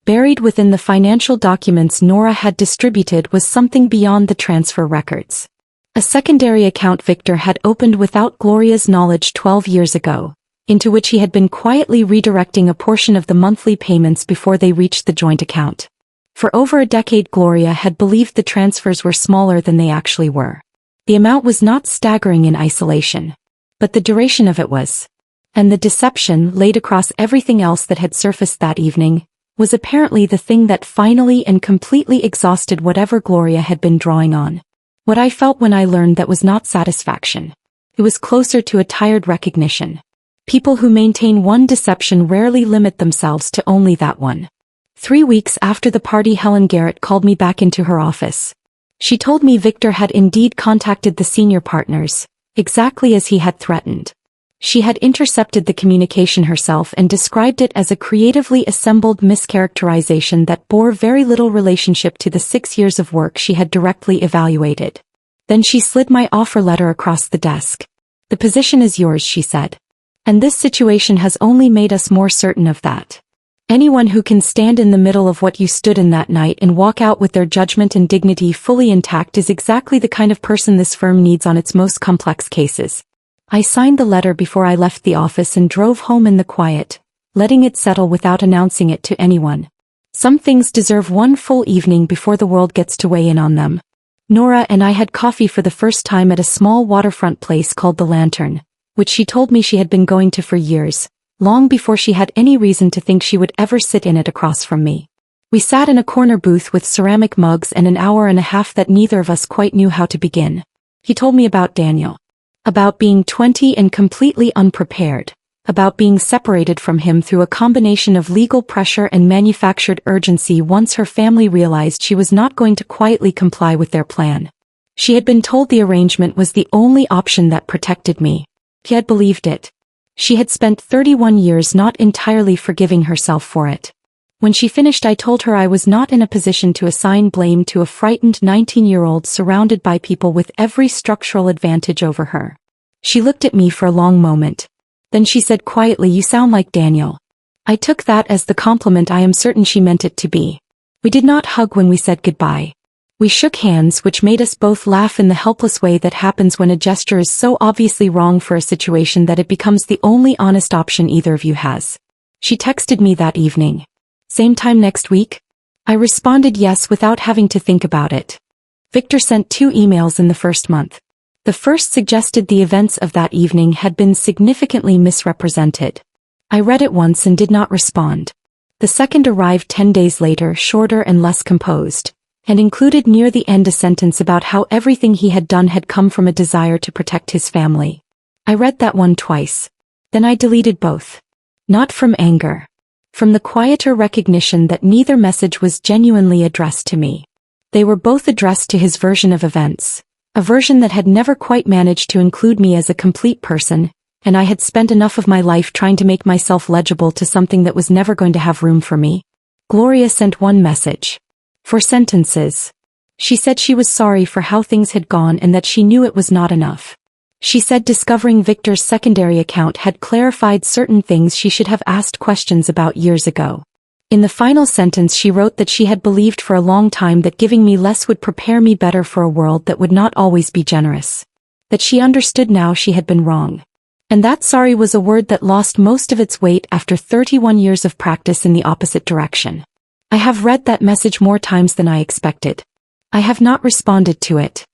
Buried within the financial documents Nora had distributed was something beyond the transfer records. A secondary account Victor had opened without Gloria's knowledge 12 years ago, into which he had been quietly redirecting a portion of the monthly payments before they reached the joint account. For over a decade Gloria had believed the transfers were smaller than they actually were. The amount was not staggering in isolation, but the duration of it was. And the deception, laid across everything else that had surfaced that evening, was apparently the thing that finally and completely exhausted whatever Gloria had been drawing on. What I felt when I learned that was not satisfaction. It was closer to a tired recognition. People who maintain one deception rarely limit themselves to only that one. 3 weeks after the party, Helen Garrett called me back into her office. She told me Victor had indeed contacted the senior partners, exactly as he had threatened. She had intercepted the communication herself and described it as a creatively assembled mischaracterization that bore very little relationship to the 6 years of work she had directly evaluated. Then she slid my offer letter across the desk. "The position is yours," she said. "And this situation has only made us more certain of that. Anyone who can stand in the middle of what you stood in that night and walk out with their judgment and dignity fully intact is exactly the kind of person this firm needs on its most complex cases." I signed the letter before I left the office and drove home in the quiet, letting it settle without announcing it to anyone. Some things deserve one full evening before the world gets to weigh in on them. Nora and I had coffee for the first time at a small waterfront place called the Lantern, which she told me she had been going to for years, long before she had any reason to think she would ever sit in it across from me. We sat in a corner booth with ceramic mugs and an hour and a half that neither of us quite knew how to begin. He told me about Daniel. About being 20 and completely unprepared. About being separated from him through a combination of legal pressure and manufactured urgency once her family realized she was not going to quietly comply with their plan. She had been told the arrangement was the only option that protected me. He had believed it. She had spent 31 years not entirely forgiving herself for it. When she finished, I told her I was not in a position to assign blame to a frightened 19-year-old surrounded by people with every structural advantage over her. She looked at me for a long moment. Then she said quietly, "You sound like Daniel." I took that as the compliment I am certain she meant it to be. We did not hug when we said goodbye. We shook hands, which made us both laugh in the helpless way that happens when a gesture is so obviously wrong for a situation that it becomes the only honest option either of you has. She texted me that evening. "Same time next week?" I responded yes without having to think about it. Victor sent 2 emails in the first month. The first suggested the events of that evening had been significantly misrepresented. I read it once and did not respond. The second arrived 10 days later, shorter and less composed, and included near the end a sentence about how everything he had done had come from a desire to protect his family. I read that one twice. Then I deleted both. Not from anger. From the quieter recognition that neither message was genuinely addressed to me. They were both addressed to his version of events, a version that had never quite managed to include me as a complete person, and I had spent enough of my life trying to make myself legible to something that was never going to have room for me. Gloria sent one message. 4 sentences. She said she was sorry for how things had gone and that she knew it was not enough. She said discovering Victor's secondary account had clarified certain things she should have asked questions about years ago. In the final sentence she wrote that she had believed for a long time that giving me less would prepare me better for a world that would not always be generous. That she understood now she had been wrong. And that sorry was a word that lost most of its weight after 31 years of practice in the opposite direction. I have read that message more times than I expected. I have not responded to it.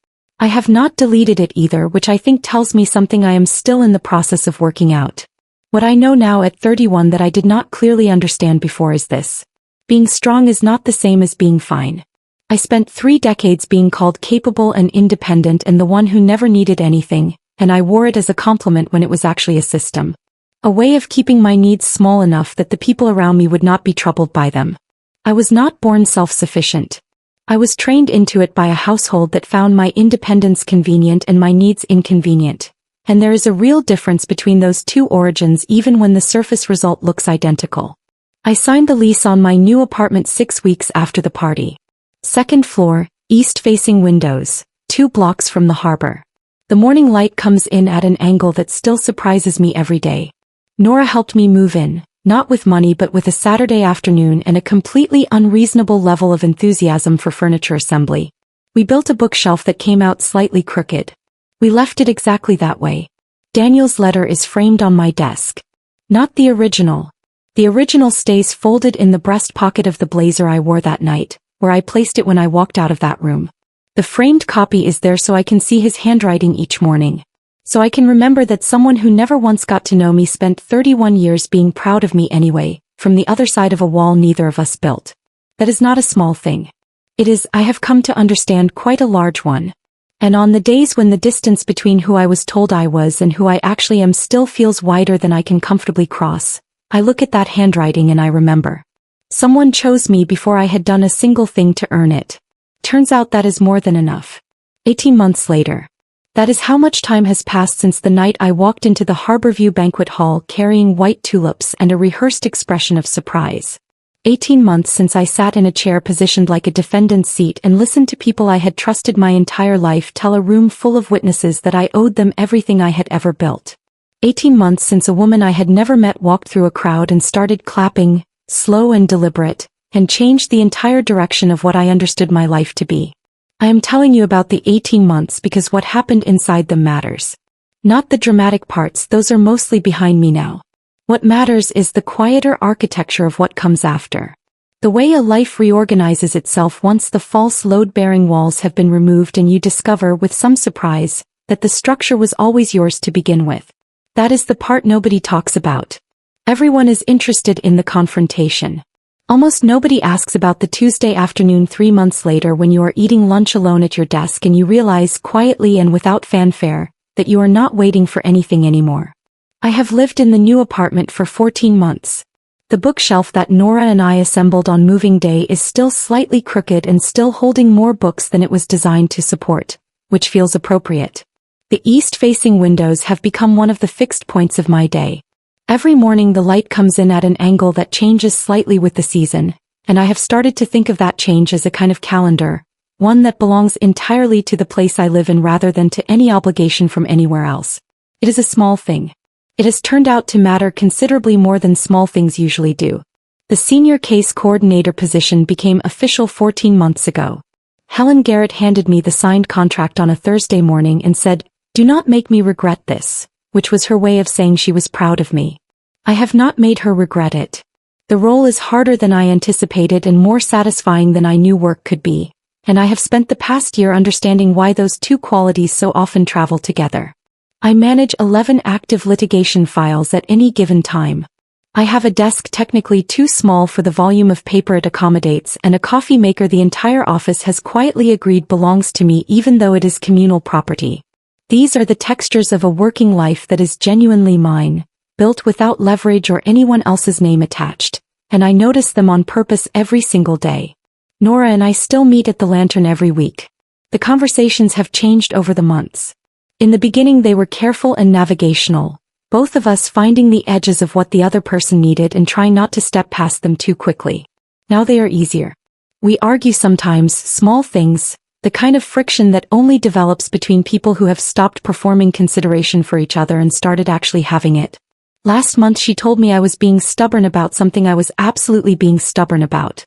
I have not deleted it either, which I think tells me something I am still in the process of working out. What I know now at 31 that I did not clearly understand before is this. Being strong is not the same as being fine. I spent 3 decades being called capable and independent and the one who never needed anything, and I wore it as a compliment when it was actually a system. A way of keeping my needs small enough that the people around me would not be troubled by them. I was not born self-sufficient. I was trained into it by a household that found my independence convenient and my needs inconvenient. And there is a real difference between those 2 origins even when the surface result looks identical. I signed the lease on my new apartment 6 weeks after the party. 2nd floor, east-facing windows, 2 blocks from the harbor. The morning light comes in at an angle that still surprises me every day. Nora helped me move in, Not with money but with a Saturday afternoon and a completely unreasonable level of enthusiasm for furniture assembly. We built a bookshelf that came out slightly crooked. We left it exactly that way. Daniel's letter is framed on my desk. Not the original. The original stays folded in the breast pocket of the blazer I wore that night, where I placed it when I walked out of that room. The framed copy is there so I can see his handwriting each morning. So I can remember that someone who never once got to know me spent 31 years being proud of me anyway, from the other side of a wall neither of us built. That is not a small thing. It is, I have come to understand, quite a large one. And on the days when the distance between who I was told I was and who I actually am still feels wider than I can comfortably cross, I look at that handwriting and I remember. Someone chose me before I had done a single thing to earn it. Turns out that is more than enough. 18 months later. That is how much time has passed since the night I walked into the Harborview banquet hall carrying white tulips and a rehearsed expression of surprise. 18 months since I sat in a chair positioned like a defendant's seat and listened to people I had trusted my entire life tell a room full of witnesses that I owed them everything I had ever built. 18 months since a woman I had never met walked through a crowd and started clapping, slow and deliberate, and changed the entire direction of what I understood my life to be. I am telling you about the 18 months because what happened inside them matters. Not the dramatic parts, those are mostly behind me now. What matters is the quieter architecture of what comes after. The way a life reorganizes itself once the false load-bearing walls have been removed and you discover with some surprise that the structure was always yours to begin with. That is the part nobody talks about. Everyone is interested in the confrontation. Almost nobody asks about the Tuesday afternoon 3 months later when you are eating lunch alone at your desk and you realize quietly and without fanfare that you are not waiting for anything anymore. I have lived in the new apartment for 14 months. The bookshelf that Nora and I assembled on moving day is still slightly crooked and still holding more books than it was designed to support, which feels appropriate. The east-facing windows have become one of the fixed points of my day. Every morning the light comes in at an angle that changes slightly with the season, and I have started to think of that change as a kind of calendar, one that belongs entirely to the place I live in rather than to any obligation from anywhere else. It is a small thing. It has turned out to matter considerably more than small things usually do. The senior case coordinator position became official 14 months ago. Helen Garrett handed me the signed contract on a Thursday morning and said, "Do not make me regret this," which was her way of saying she was proud of me. I have not made her regret it. The role is harder than I anticipated and more satisfying than I knew work could be, and I have spent the past year understanding why those two qualities so often travel together. I manage 11 active litigation files at any given time. I have a desk technically too small for the volume of paper it accommodates and a coffee maker the entire office has quietly agreed belongs to me even though it is communal property. These are the textures of a working life that is genuinely mine, built without leverage or anyone else's name attached, and I notice them on purpose every single day. Nora and I still meet at the Lantern every week. The conversations have changed over the months. In the beginning they were careful and navigational, both of us finding the edges of what the other person needed and trying not to step past them too quickly. Now they are easier. We argue sometimes, small things, the kind of friction that only develops between people who have stopped performing consideration for each other and started actually having it. Last month she told me I was being stubborn about something I was absolutely being stubborn about.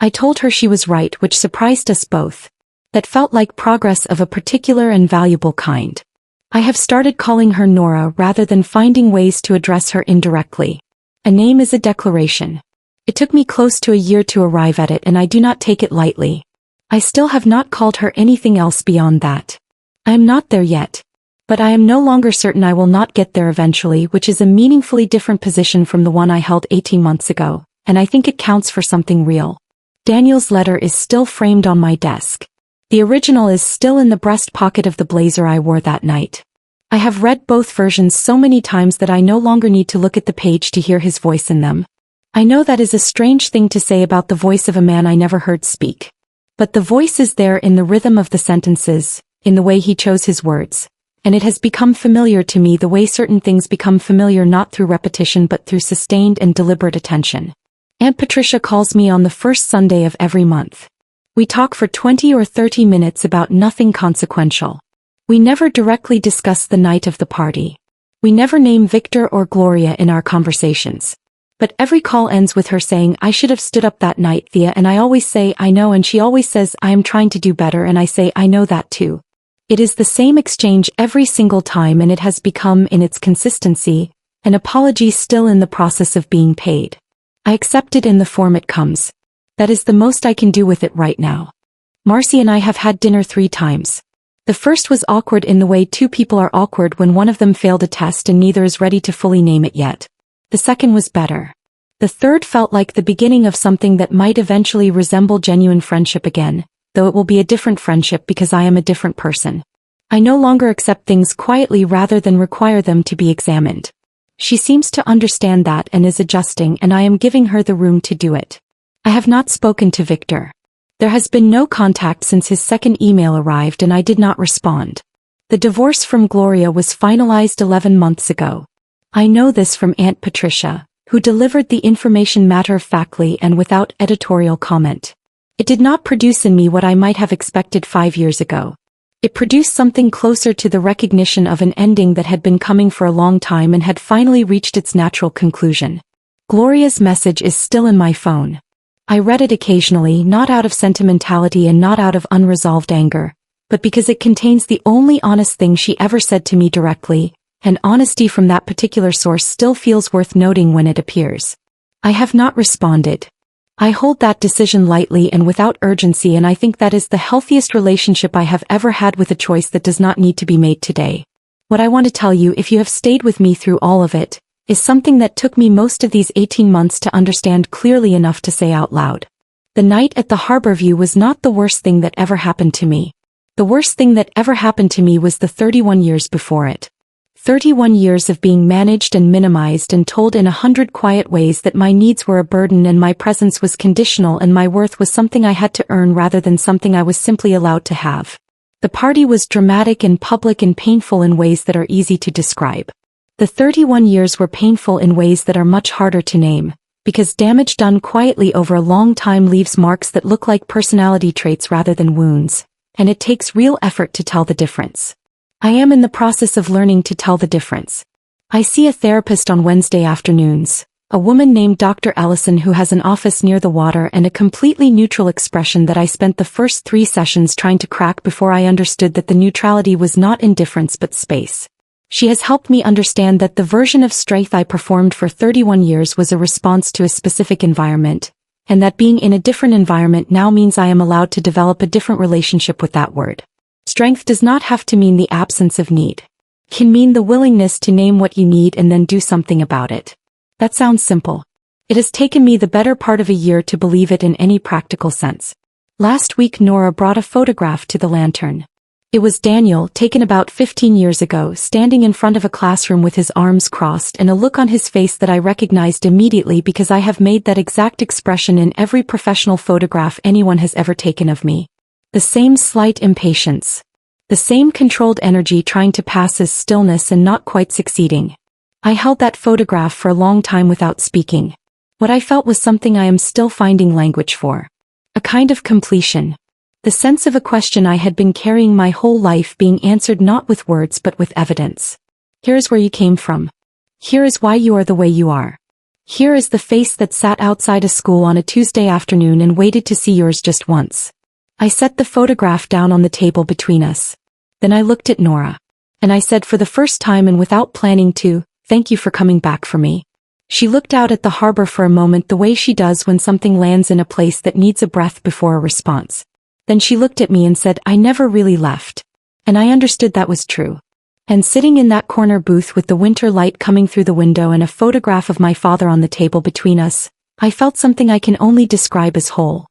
I told her she was right, which surprised us both. That felt like progress of a particular and valuable kind. I have started calling her Nora rather than finding ways to address her indirectly. A name is a declaration. It took me close to a year to arrive at it and I do not take it lightly. I still have not called her anything else beyond that. I am not there yet. But I am no longer certain I will not get there eventually, which is a meaningfully different position from the one I held 18 months ago, and I think it counts for something real. Daniel's letter is still framed on my desk. The original is still in the breast pocket of the blazer I wore that night. I have read both versions so many times that I no longer need to look at the page to hear his voice in them. I know that is a strange thing to say about the voice of a man I never heard speak. But the voice is there in the rhythm of the sentences, in the way he chose his words. And it has become familiar to me the way certain things become familiar not through repetition but through sustained and deliberate attention. Aunt Patricia calls me on the first Sunday of every month. We talk for 20 or 30 minutes about nothing consequential. We never directly discuss the night of the party. We never name Victor or Gloria in our conversations. But every call ends with her saying, "I should have stood up that night, Thea," and I always say, "I know," and she always says, "I am trying to do better," and I say, "I know that too." It is the same exchange every single time, and it has become, in its consistency, an apology still in the process of being paid. I accept it in the form it comes. That is the most I can do with it right now. Marcy and I have had dinner 3 times. The first was awkward in the way two people are awkward when one of them failed a test and neither is ready to fully name it yet. The second was better. The third felt like the beginning of something that might eventually resemble genuine friendship again, though it will be a different friendship because I am a different person. I no longer accept things quietly rather than require them to be examined. She seems to understand that and is adjusting, and I am giving her the room to do it. I have not spoken to Victor. There has been no contact since his second email arrived and I did not respond. The divorce from Gloria was finalized 11 months ago. I know this from Aunt Patricia, who delivered the information matter-of-factly and without editorial comment. It did not produce in me what I might have expected 5 years ago. It produced something closer to the recognition of an ending that had been coming for a long time and had finally reached its natural conclusion. Gloria's message is still in my phone. I read it occasionally, not out of sentimentality and not out of unresolved anger, but because it contains the only honest thing she ever said to me directly, and honesty from that particular source still feels worth noting when it appears. I have not responded. I hold that decision lightly and without urgency, and I think that is the healthiest relationship I have ever had with a choice that does not need to be made today. What I want to tell you, if you have stayed with me through all of it, is something that took me most of these 18 months to understand clearly enough to say out loud. The night at the Harbor View was not the worst thing that ever happened to me. The worst thing that ever happened to me was the 31 years before it. 31 years of being managed and minimized and told in 100 quiet ways that my needs were a burden and my presence was conditional and my worth was something I had to earn rather than something I was simply allowed to have. The party was dramatic and public and painful in ways that are easy to describe. The 31 years were painful in ways that are much harder to name, because damage done quietly over a long time leaves marks that look like personality traits rather than wounds, and it takes real effort to tell the difference. I am in the process of learning to tell the difference. I see a therapist on Wednesday afternoons, a woman named Dr. Ellison who has an office near the water and a completely neutral expression that I spent the first 3 sessions trying to crack before I understood that the neutrality was not indifference but space. She has helped me understand that the version of strength I performed for 31 years was a response to a specific environment, and that being in a different environment now means I am allowed to develop a different relationship with that word. Strength does not have to mean the absence of need. It can mean the willingness to name what you need and then do something about it. That sounds simple. It has taken me the better part of a year to believe it in any practical sense. Last week Nora brought a photograph to the lantern. It was Daniel, taken about 15 years ago, standing in front of a classroom with his arms crossed and a look on his face that I recognized immediately because I have made that exact expression in every professional photograph anyone has ever taken of me. The same slight impatience. The same controlled energy trying to pass as stillness and not quite succeeding. I held that photograph for a long time without speaking. What I felt was something I am still finding language for. A kind of completion. The sense of a question I had been carrying my whole life being answered not with words but with evidence. Here is where you came from. Here is why you are the way you are. Here is the face that sat outside a school on a Tuesday afternoon and waited to see yours just once. I set the photograph down on the table between us. Then I looked at Nora. And I said for the first time and without planning to, "Thank you for coming back for me." She looked out at the harbor for a moment the way she does when something lands in a place that needs a breath before a response. Then she looked at me and said, "I never really left." And I understood that was true. And sitting in that corner booth with the winter light coming through the window and a photograph of my father on the table between us, I felt something I can only describe as whole.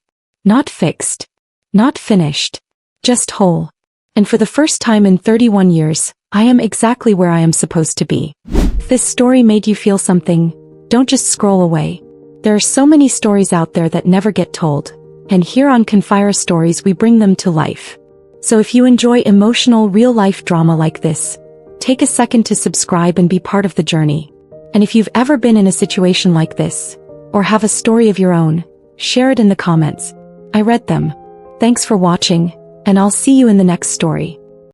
Not fixed. Not finished. Just whole. And for the first time in 31 years, I am exactly where I am supposed to be. If this story made you feel something, don't just scroll away. There are so many stories out there that never get told, and here on Confire Stories we bring them to life. So if you enjoy emotional real-life drama like this, take a second to subscribe and be part of the journey. And if you've ever been in a situation like this, or have a story of your own, share it in the comments. I read them. Thanks for watching, and I'll see you in the next story.